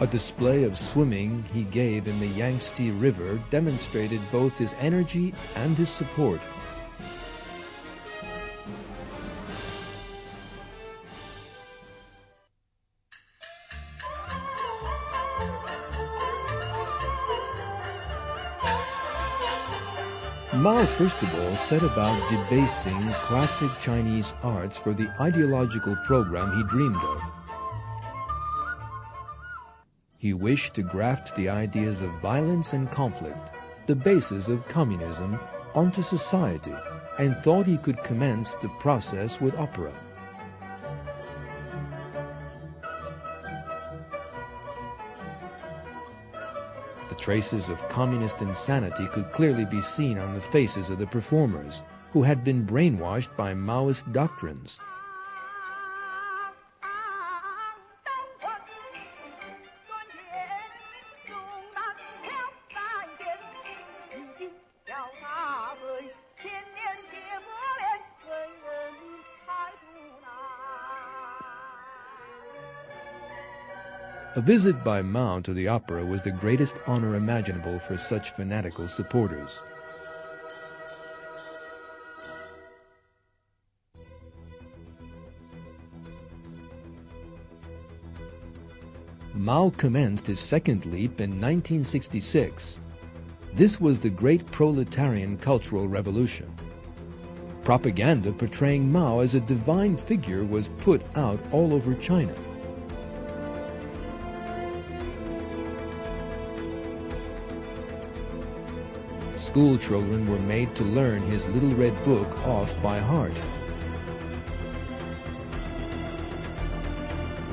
A display of swimming he gave in the Yangtze River demonstrated both his energy and his support. Mao first of all set about debasing classic Chinese arts for the ideological program he dreamed of. He wished to graft the ideas of violence and conflict, the basis of communism, onto society, and thought he could commence the process with opera. The traces of communist insanity could clearly be seen on the faces of the performers, who had been brainwashed by Maoist doctrines. A visit by Mao to the opera was the greatest honor imaginable for such fanatical supporters. Mao commenced his second leap in 1966. This was the great proletarian cultural revolution. Propaganda portraying Mao as a divine figure was put out all over China. School children were made to learn his Little Red Book off by heart.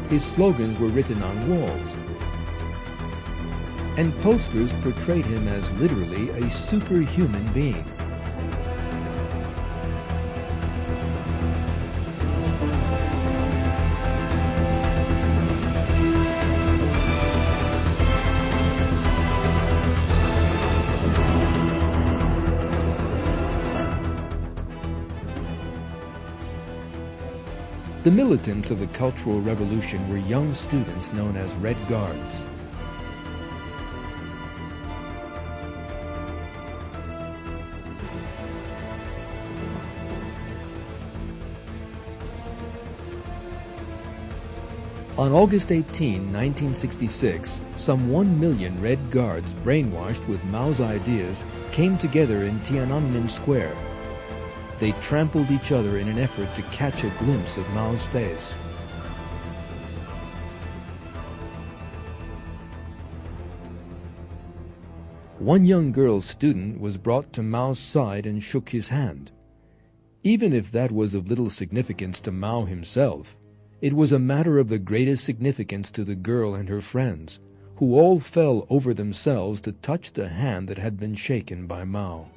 His slogans were written on walls, and posters portrayed him as literally a superhuman being. The militants of the Cultural Revolution were young students known as Red Guards. On August 18, 1966, some 1 million Red Guards brainwashed with Mao's ideas came together in Tiananmen Square. They trampled each other in an effort to catch a glimpse of Mao's face. One young girl student was brought to Mao's side and shook his hand. Even if that was of little significance to Mao himself, it was a matter of the greatest significance to the girl and her friends, who all fell over themselves to touch the hand that had been shaken by Mao.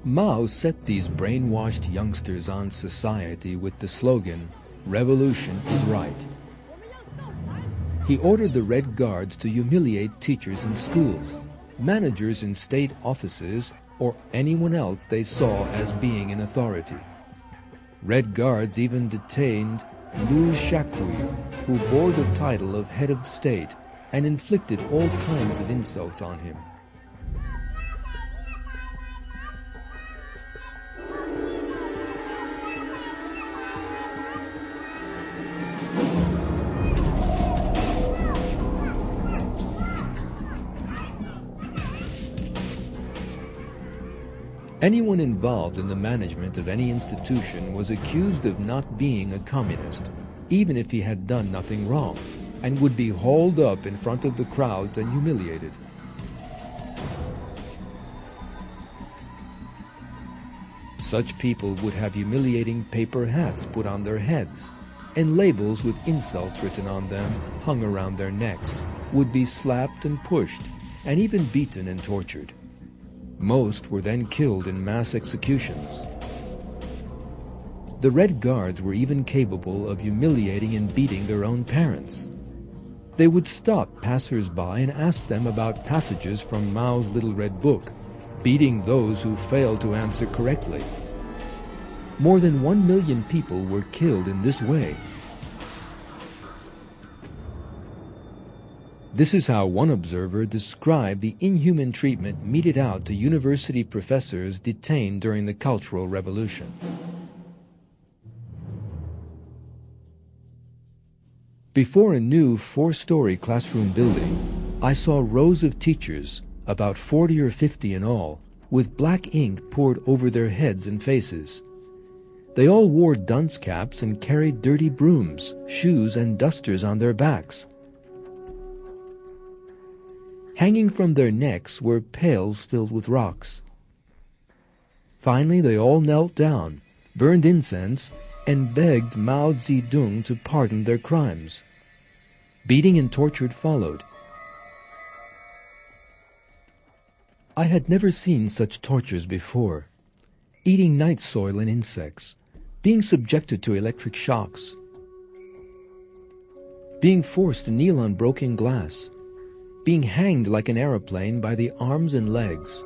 Mao set these brainwashed youngsters on society with the slogan, "Revolution is right." He ordered the Red Guards to humiliate teachers in schools, managers in state offices, or anyone else they saw as being in authority. Red Guards even detained Liu Shaoqi, who bore the title of head of state, and inflicted all kinds of insults on him. Anyone involved in the management of any institution was accused of not being a communist, even if he had done nothing wrong, and would be hauled up in front of the crowds and humiliated. Such people would have humiliating paper hats put on their heads, and labels with insults written on them hung around their necks, would be slapped and pushed, and even beaten and tortured. Most were then killed in mass executions. The Red Guards were even capable of humiliating and beating their own parents. They would stop passers-by and ask them about passages from Mao's Little Red Book, beating those who failed to answer correctly. More than 1 million people were killed in this way. This is how one observer described the inhuman treatment meted out to university professors detained during the Cultural Revolution. Before a new 4-story classroom building, I saw rows of teachers, about 40 or 50 in all, with black ink poured over their heads and faces. They all wore dunce caps and carried dirty brooms, shoes, and dusters on their backs. Hanging from their necks were pails filled with rocks. Finally, they all knelt down, burned incense, and begged Mao Zedong to pardon their crimes. Beating and torture followed. I had never seen such tortures before. Eating night soil and insects, being subjected to electric shocks, being forced to kneel on broken glass, being hanged like an aeroplane by the arms and legs.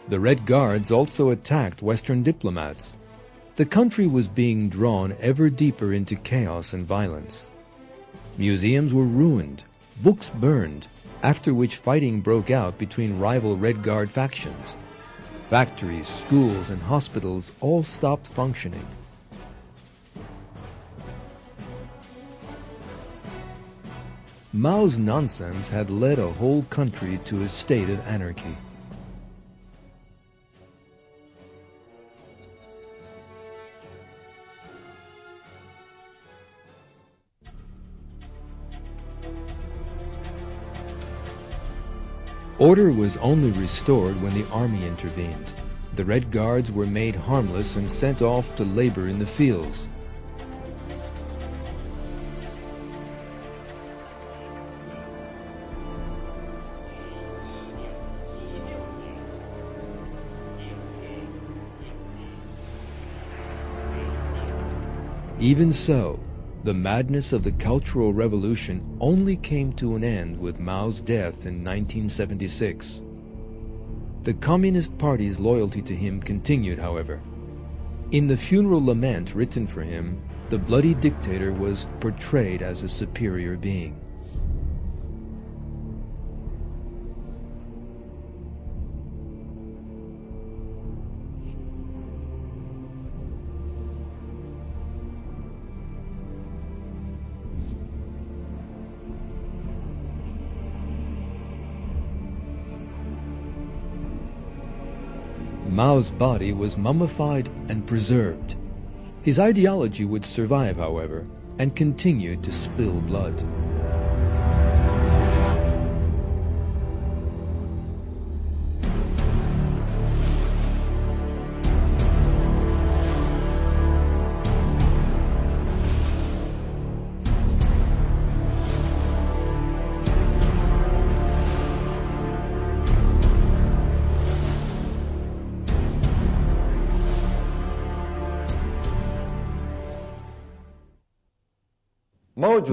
The Red Guards also attacked Western diplomats. The country was being drawn ever deeper into chaos and violence. Museums were ruined, books burned, after which fighting broke out between rival Red Guard factions. Factories, schools, and hospitals all stopped functioning. Mao's nonsense had led a whole country to a state of anarchy. Order was only restored when the army intervened. The Red Guards were made harmless and sent off to labor in the fields. Even so, the madness of the Cultural Revolution only came to an end with Mao's death in 1976. The Communist Party's loyalty to him continued, however. In the funeral lament written for him, the bloody dictator was portrayed as a superior being. Mao's body was mummified and preserved. His ideology would survive, however, and continued to spill blood.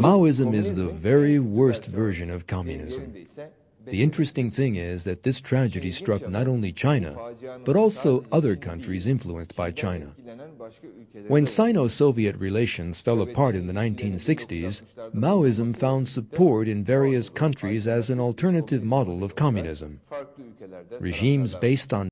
Maoism is the very worst version of communism. The interesting thing is that this tragedy struck not only China, but also other countries influenced by China. When Sino-Soviet relations fell apart in the 1960s, Maoism found support in various countries as an alternative model of communism. Regimes based on